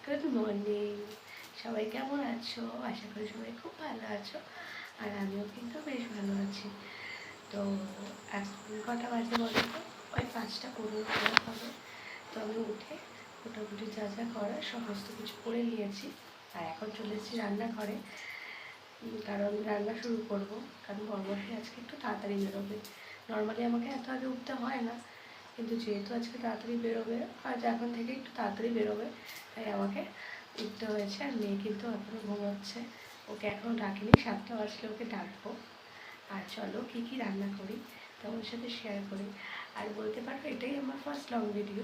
Good morning. সবাই কেমন আছো? আশা করি সবাই খুব ভালো আছো, আর আমিও কিন্তু বেশ ভালো আছি। তো এখন কটা বাজে বলো তো? ওই 5টা 15 খাওয়া হবে। তো আমি উঠে মোটামুটি যা যা করার সমস্ত কিছু করে নিয়েছি, আর এখন চলে এসেছি রান্নাঘরে, কারণ রান্না শুরু করব। কারণ বড়মশাই আজকে একটু তাড়াতাড়ি বেরোবে। নর্মালি আমাকে এত আগে উঠতে হয় না, কিন্তু যেহেতু আজকে তাড়াতাড়ি বেরোবে, আজ এখন থেকে একটু তাড়াতাড়ি বেরোবে, তাই আমাকে উঠতে হয়েছে। আর মেয়ে কিন্তু এখনও ঘুমাচ্ছে, ওকে এখনও ডাকিনি, 7টা বাজলে ওকে ডাকবো। আর চলো কী কী রান্না করি তোমার সাথে শেয়ার করি। আর বলতে পারো এটাই আমার ফার্স্ট লং ভিডিও,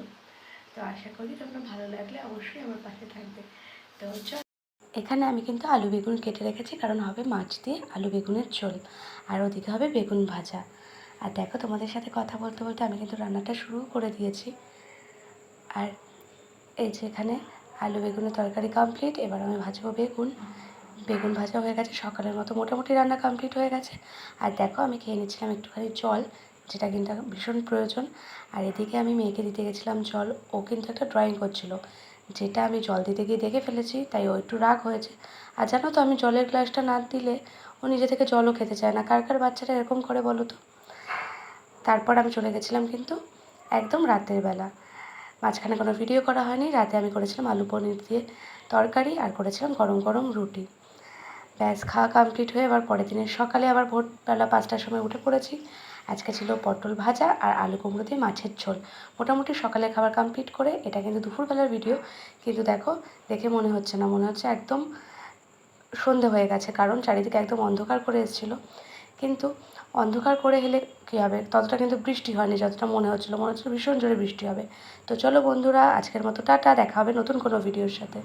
তো আশা করি তোমরা ভালো লাগলে অবশ্যই আমার পাশে থাকবে। তো চল, এখানে আমি কিন্তু আলু বেগুন কেটে রেখেছি, কারণ হবে মাছ দিয়ে আলু বেগুনের ঝোল, আর ওদিকে হবে বেগুন ভাজা। আর দেখো, তোমাদের সাথে কথা বলতে বলতে আমি কিন্তু রান্নাটা শুরু করে দিয়েছি। আর এই যে এখানে আলু বেগুনের তরকারি কমপ্লিট। এবার আমি ভাজবো বেগুন। বেগুন ভাজা হয়ে গেছে, সকালের মতো মোটামুটি রান্না কমপ্লিট হয়ে গেছে। আর দেখো, আমি খেয়ে নিচ্ছিলাম একটুখানি জল, যেটা কিন্তু ভীষণ প্রয়োজন। আর এদিকে আমি মেয়েকে দিতে গেছিলাম জল। ও কিন্তু একটা ড্রয়িং করছিল, যেটা আমি জল দিতে গিয়ে দেখে ফেলেছি, তাই ও একটু রাগ হয়েছে। আর জানো তো, আমি জলের গ্লাসটা না দিলে ও নিজে থেকে জলও খেতে চায় না। কার কার বাচ্চারা এরকম করে বলো তো? তারপর আমি চলে গেছিলাম কিন্তু একদম রাতের বেলা। মাঝখানে কোনো ভিডিও করা হয়নি। রাতে আমি করেছিলাম আলু পনির দিয়ে তরকারি, আর করেছিলাম গরম গরম রুটি। ব্যাস, খাওয়া কমপ্লিট হয়ে এবার পরের দিনের সকালে আবার ভোরবেলা 5টার সময় উঠে পড়েছি। আজকে ছিল পটল ভাজা আর আলু কুমড়ো দিয়ে মাছের ঝোল। মোটামুটি সকালে খাবার কমপ্লিট করে, এটা কিন্তু দুপুরবেলার ভিডিও, কিন্তু দেখো, দেখে মনে হচ্ছে না, মনে হচ্ছে একদম সন্ধে হয়ে গেছে, কারণ চারিদিকে একদম অন্ধকার করে এসেছিলো। কিন্তু অন্ধকার করে এলে কী হবে, ততটা কিন্তু বৃষ্টি হয়নি যতটা মনে হচ্ছিলো ভীষণ জোরে বৃষ্টি হবে। তো চলো বন্ধুরা, আজকের মতো টাটা, দেখা হবে নতুন কোনো ভিডিওর সাথে।